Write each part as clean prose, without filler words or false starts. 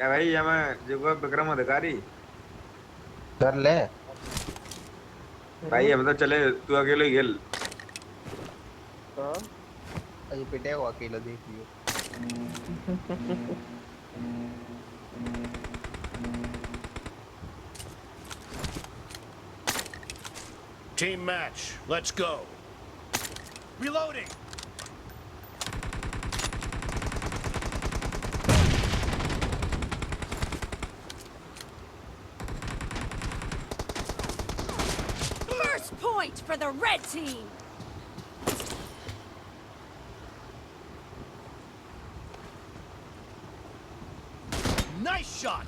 भाई ये मैं जो विक्रम अधिकारी। कर ले। भाई हम्म। ये बता चले तू अकेले ही खेल। हाँ। अजी पिटे को अकेला देख लियो। Team match, let's go. Reloading! First point for the red team! Nice shot!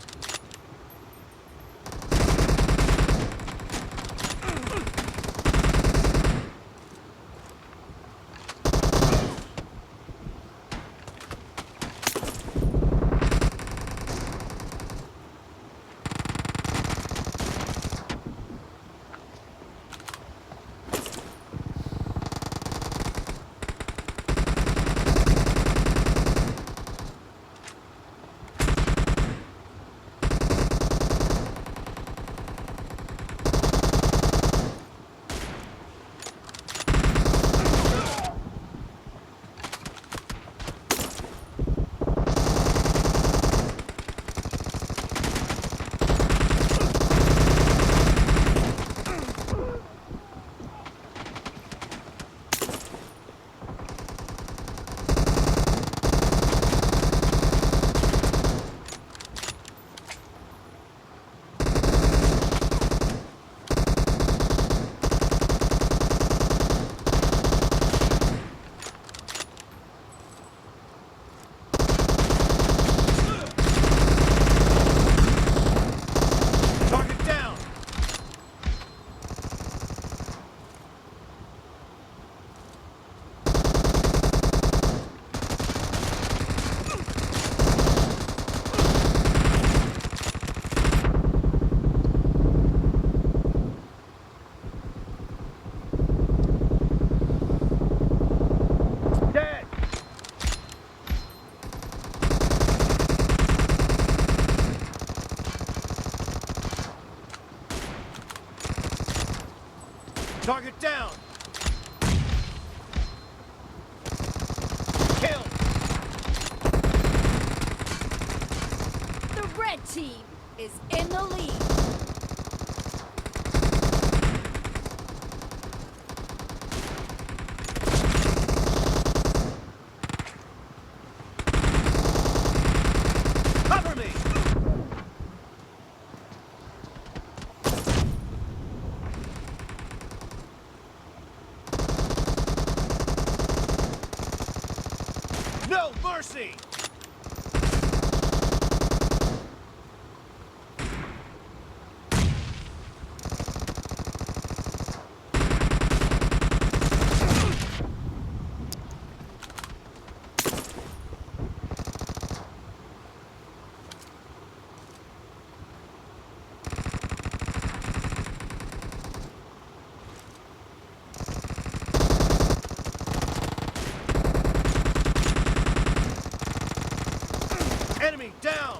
Target down! Dead! Target down! Kill! The red team is in the lead. Cover me! No mercy! Enemy down!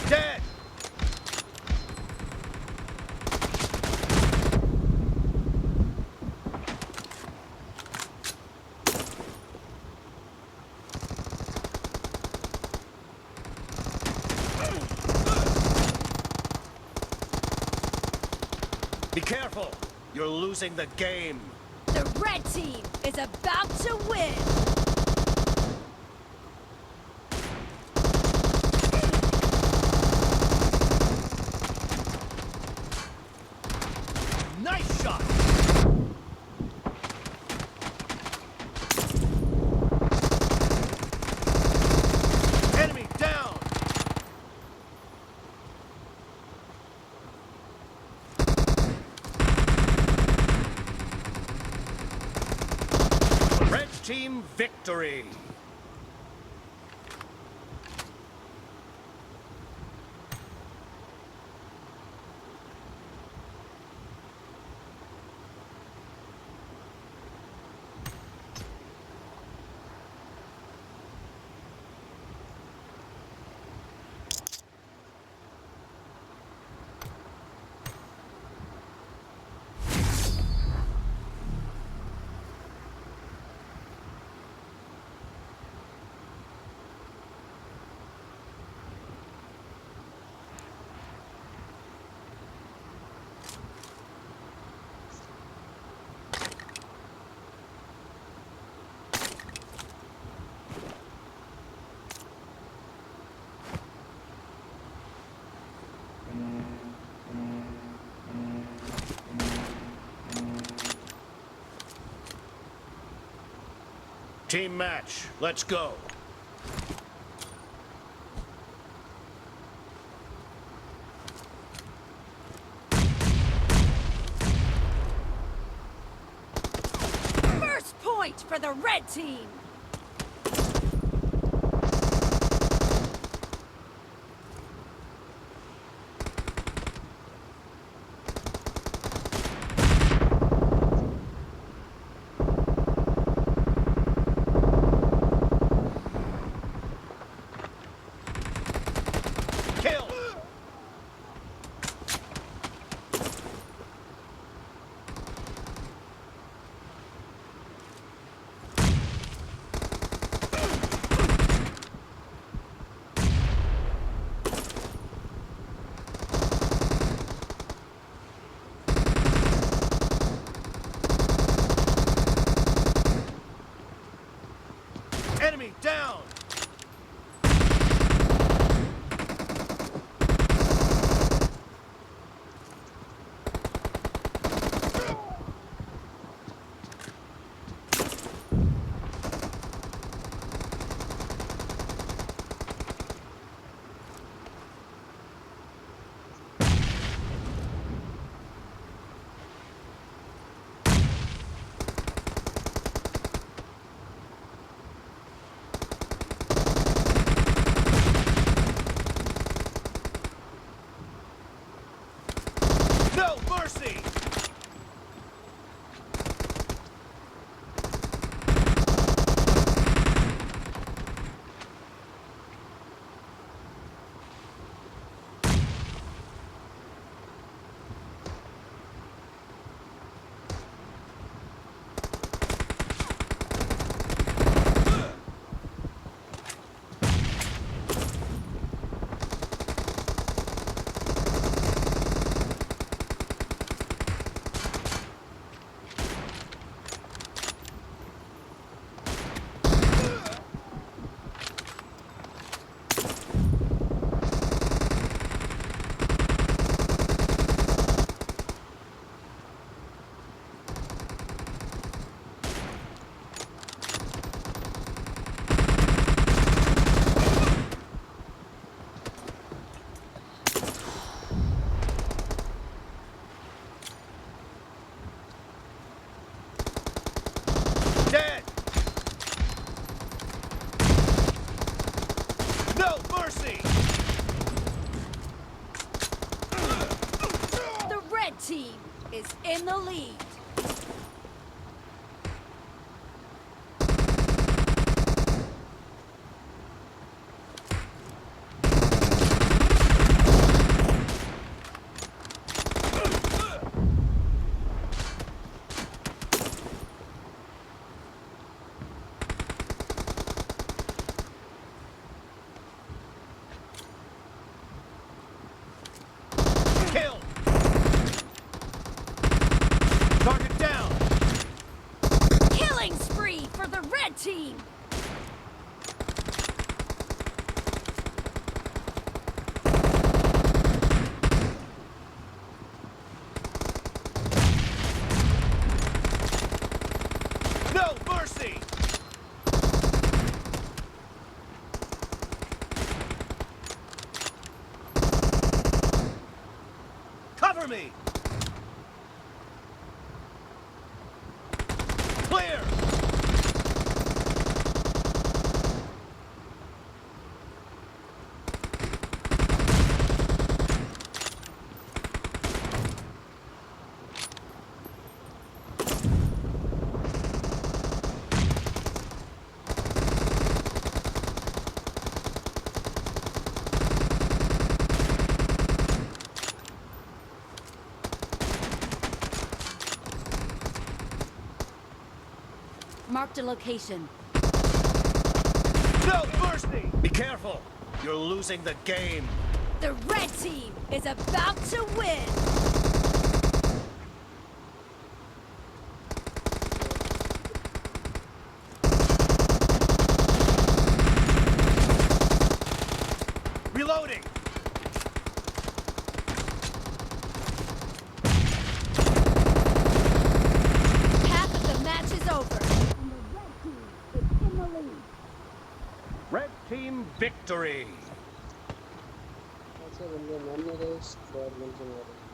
Dead! Be careful! You're losing the game! The red team is about to win. Nice shot! Enemy down! Red team victory! Team match. Let's go. First point for the red team. Kill. Enemy down. No mercy. Dead. No mercy. The red team is in the lead. Kill. Target down. Killing spree for the red team. No mercy. Cover me. Clear. Marked a location. No mercy. Be careful. You're losing the game. The red team is about to win. Reloading. Half of the match is over. And the red team is Red team victory. ऐसे बंदे मरने गए squad मिल जाएंगे